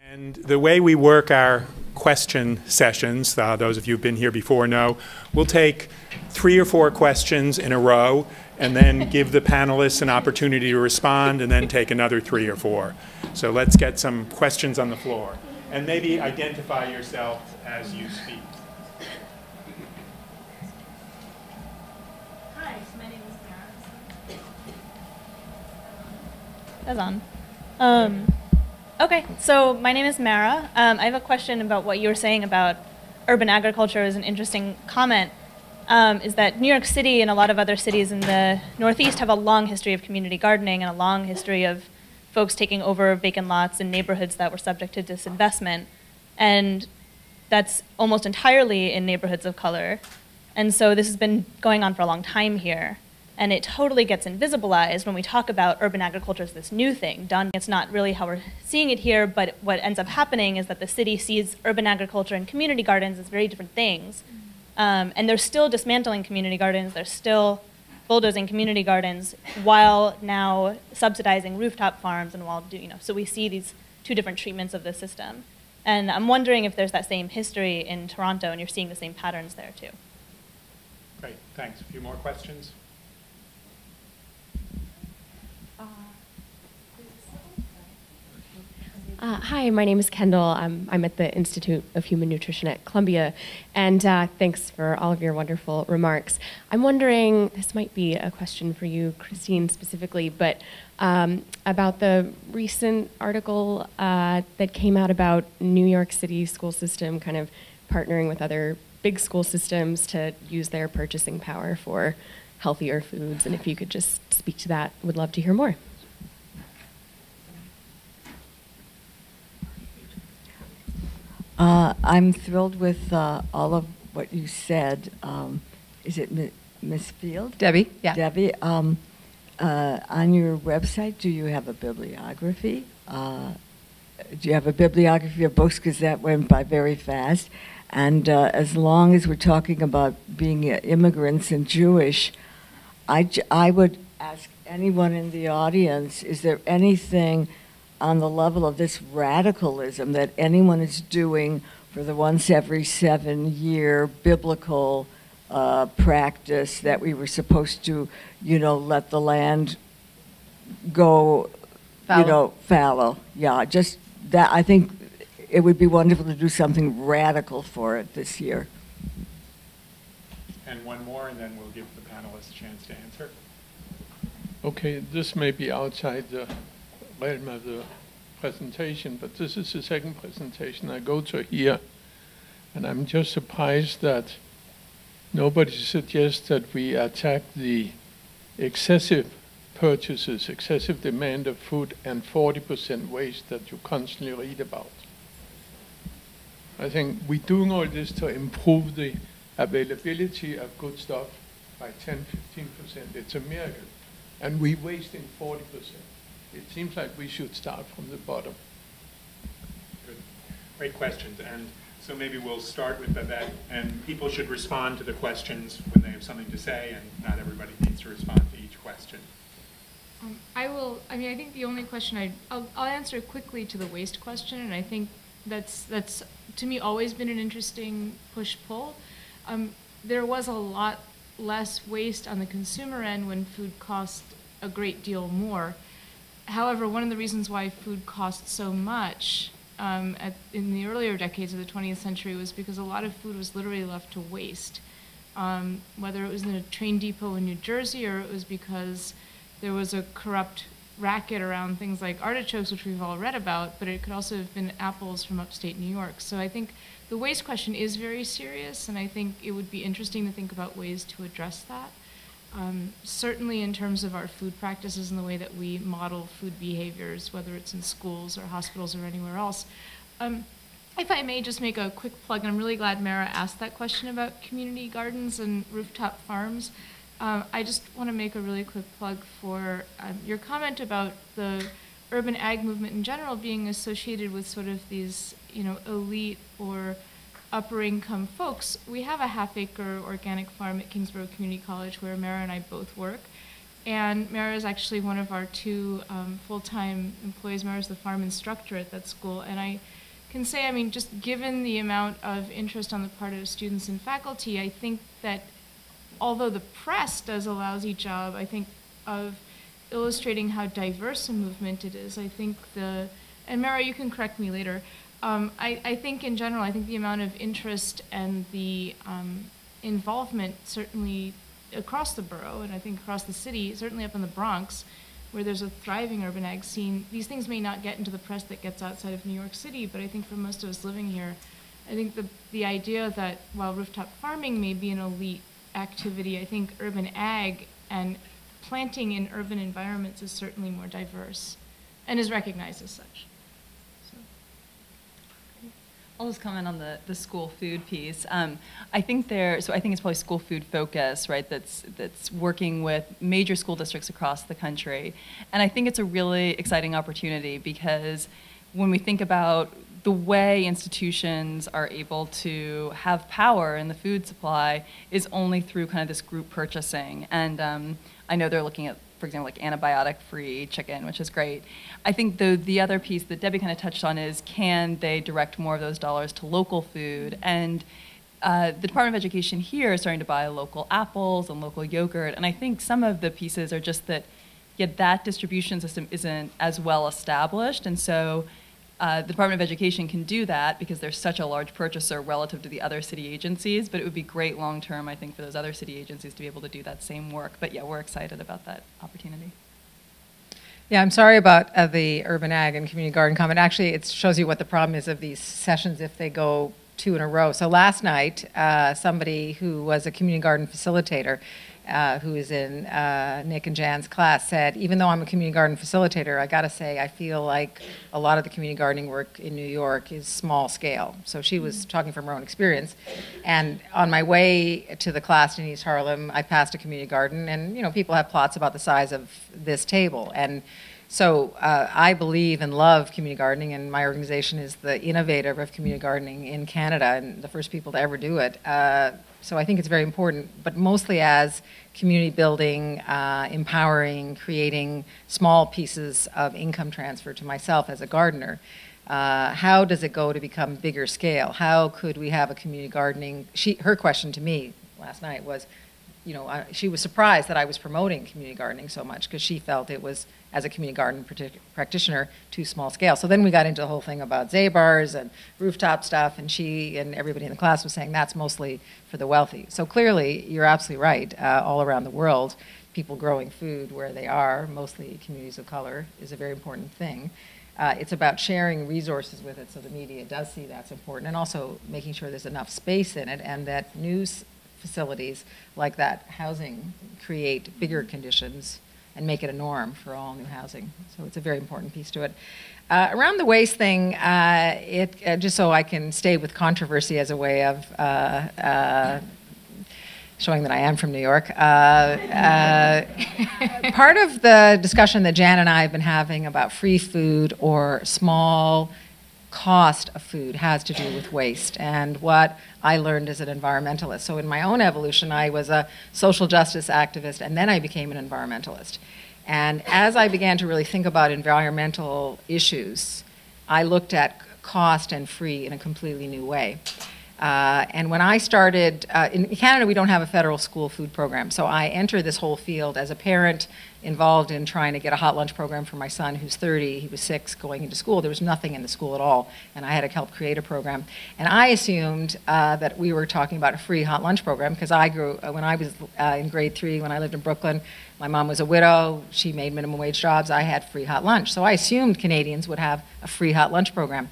And the way we work our question sessions, those of you who've been here before know, we'll take 3 or 4 questions in a row and then give the panelists an opportunity to respond and then take another 3 or 4. So let's get some questions on the floor. And maybe identify yourself as you speak. Hi, my name is Mara. That's on. Okay, so my name is Mara. I have a question about what you were saying about urban agriculture. Is an interesting comment. Is that New York City and a lot of other cities in the Northeast have a long history of community gardening and a long history of folks taking over vacant lots in neighborhoods that were subject to disinvestment. And that's almost entirely in neighborhoods of color. And so this has been going on for a long time here. And it totally gets invisibilized when we talk about urban agriculture as this new thing done. It's not really how we're seeing it here, but what ends up happening is that the city sees urban agriculture and community gardens as very different things. And they're still dismantling community gardens. They're still bulldozing community gardens while now subsidizing rooftop farms and while doing, so we see these 2 different treatments of the system. And I'm wondering if there's that same history in Toronto and you're seeing the same patterns there too. Great, thanks. A few more questions? Hi, my name is Kendall. I'm at the Institute of Human Nutrition at Columbia, and thanks for all of your wonderful remarks. I'm wondering, this might be a question for you, Christine, specifically, but about the recent article that came out about New York City school system kind of partnering with other big school systems to use their purchasing power for healthier foods, and if you could just speak to that, would love to hear more. I'm thrilled with all of what you said. Is it Miss Field? Debbie, yeah. Debbie, on your website, do you have a bibliography? Do you have a bibliography of books? Because that went by very fast. And as long as we're talking about being immigrants and Jewish, I would ask anyone in the audience, is there anything on the level of this radicalism that anyone is doing for the once every 7-year biblical practice that we were supposed to, let the land go, fallow. Yeah, just that. I think it would be wonderful to do something radical for it this year. And one more, and then we'll give the panelists a chance to answer. Okay, this may be outside the realm of the presentation, but this is the second presentation I go to here, and I'm just surprised that nobody suggests that we attack the excessive purchases, excessive demand of food, and 40% waste that you constantly read about. I think we're doing all this to improve the availability of good stuff by 10, 15%. It's a miracle, and we're wasting 40%. It seems like we should start from the bottom. Good. Great questions. And so maybe we'll start with Babette, and people should respond to the questions when they have something to say, and not everybody needs to respond to each question. I think the only question I'll answer quickly to the waste question, and I think that's to me always been an interesting push-pull. There was a lot less waste on the consumer end when food cost a great deal more. However, one of the reasons why food cost so much in the earlier decades of the 20th century was because a lot of food was literally left to waste. Whether it was in a train depot in New Jersey or it was because there was a corrupt racket around things like artichokes, which we've all read about, but it could also have been apples from upstate New York. So I think the waste question is very serious, and I think it would be interesting to think about ways to address that. Certainly in terms of our food practices and the way that we model food behaviors, whether it's in schools or hospitals or anywhere else. If I may just make a quick plug, and I'm really glad Mara asked that question about community gardens and rooftop farms. I just want to make a really quick plug for your comment about the urban ag movement in general being associated with sort of these, elite or upper income folks. We have a half-acre organic farm at Kingsborough Community College where Mara and I both work. And Mara is actually one of our two full-time employees. Mara is the farm instructor at that school. And I can say, I mean, just given the amount of interest on the part of students and faculty, I think that although the press does a lousy job, I think, of illustrating how diverse a movement it is, I think and Mara, you can correct me later, I think in general, I think the amount of interest and the involvement certainly across the borough, and I think across the city, certainly up in the Bronx, where there's a thriving urban ag scene, these things may not get into the press that gets outside of New York City, but I think for most of us living here, I think the idea that while rooftop farming may be an elite activity, I think urban ag and planting in urban environments is certainly more diverse and is recognized as such. I'll just comment on the school food piece. I think it's probably school food focus, right, that's working with major school districts across the country. And I think it's a really exciting opportunity because when we think about the way institutions are able to have power in the food supply is only through kind of this group purchasing. And I know they're looking at, for example, like antibiotic-free chicken, which is great. I think the other piece that Debbie kind of touched on is, can they direct more of those dollars to local food? And the Department of Education here is starting to buy local apples and local yogurt. And I think some of the pieces are just that, that distribution system isn't as well established. And so the Department of Education can do that because they're such a large purchaser relative to the other city agencies, but it would be great long-term, I think, for those other city agencies to be able to do that same work. But yeah, we're excited about that opportunity. Yeah, I'm sorry about the urban ag and community garden comment. Actually, it shows you what the problem is of these sessions if they go 2 in a row. So last night, somebody who was a community garden facilitator who is in Nick and Jan's class said, even though I'm a community garden facilitator, I got to say I feel like a lot of the community gardening work in New York is small scale. So she was talking from her own experience. And on my way to the class in East Harlem, I passed a community garden, and people have plots about the size of this table. And so I believe and love community gardening, and my organization is the innovator of community gardening in Canada and the first people to ever do it. So I think it's very important, but mostly as community building, empowering, creating small pieces of income transfer to myself as a gardener. How does it go to become bigger scale? How could we have a community gardening? Her question to me last night was, she was surprised that I was promoting community gardening so much because she felt it was, as a community garden practitioner, too small scale. So then we got into the whole thing about Zabars and rooftop stuff, and she and everybody in the class was saying that's mostly for the wealthy. So clearly, you're absolutely right. All around the world, people growing food where they are, mostly communities of color, is a very important thing. It's about sharing resources with it so the media does see that's important, and also making sure there's enough space in it and that news facilities like that housing create bigger conditions and make it a norm for all new housing. So it's a very important piece to it. Around the waste thing, just so I can stay with controversy as a way of showing that I am from New York, part of the discussion that Jan and I have been having about free food or small cost of food has to do with waste and what I learned as an environmentalist. So in my own evolution, I was a social justice activist, and then I became an environmentalist. And as I began to really think about environmental issues, I looked at cost and free in a completely new way. And when I started, in Canada we don't have a federal school food program, so I entered this whole field as a parent involved in trying to get a hot lunch program for my son who's 30, he was 6 going into school. There was nothing in the school at all, and I had to help create a program. And I assumed that we were talking about a free hot lunch program because I grew, when I was in grade 3, when I lived in Brooklyn, my mom was a widow, she made minimum wage jobs, I had free hot lunch. So I assumed Canadians would have a free hot lunch program.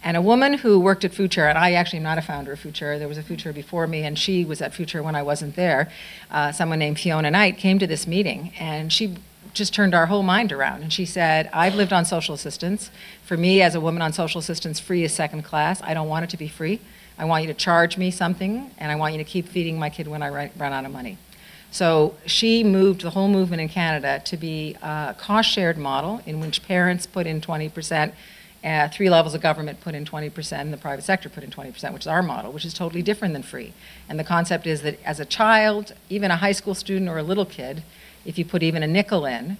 And a woman who worked at Food Chair, and I actually am not a founder of Food Chair, there was a Food Chair before me, and she was at Food Chair when I wasn't there. Someone named Fiona Knight came to this meeting, and she just turned our whole mind around. And she said, I've lived on social assistance. For me, as a woman on social assistance, free is second class. I don't want it to be free. I want you to charge me something, and I want you to keep feeding my kid when I run out of money. So she moved the whole movement in Canada to be a cost-shared model in which parents put in 20%, 3 levels of government put in 20%, and the private sector put in 20%, which is our model, which is totally different than free. And the concept is that as a child, even a high school student or a little kid, if you put even a nickel in,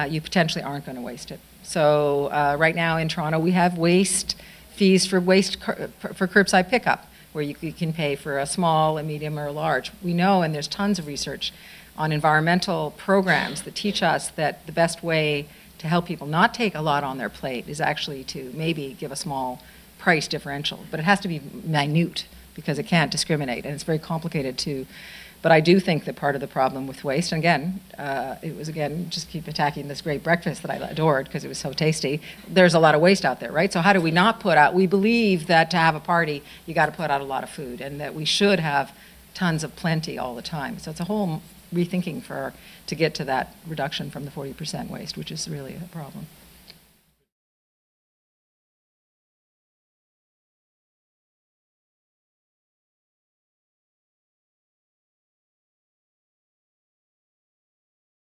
you potentially aren't going to waste it. So right now in Toronto, we have waste fees for for curbside pickup, where you can pay for a small, a medium, or a large. We know, and there's tons of research on environmental programs that teach us that the best way to help people not take a lot on their plate is actually to maybe give a small price differential. But it has to be minute, because it can't discriminate, and it's very complicated too. But I do think that part of the problem with waste, and again, it was again, just keep attacking this great breakfast that I adored because it was so tasty. There's a lot of waste out there, right? So how do we not put out, we believe that to have a party, you got to put out a lot of food, and that we should have tons of plenty all the time. So it's a whole rethinking to get to that reduction from the 40% waste, which is really a problem.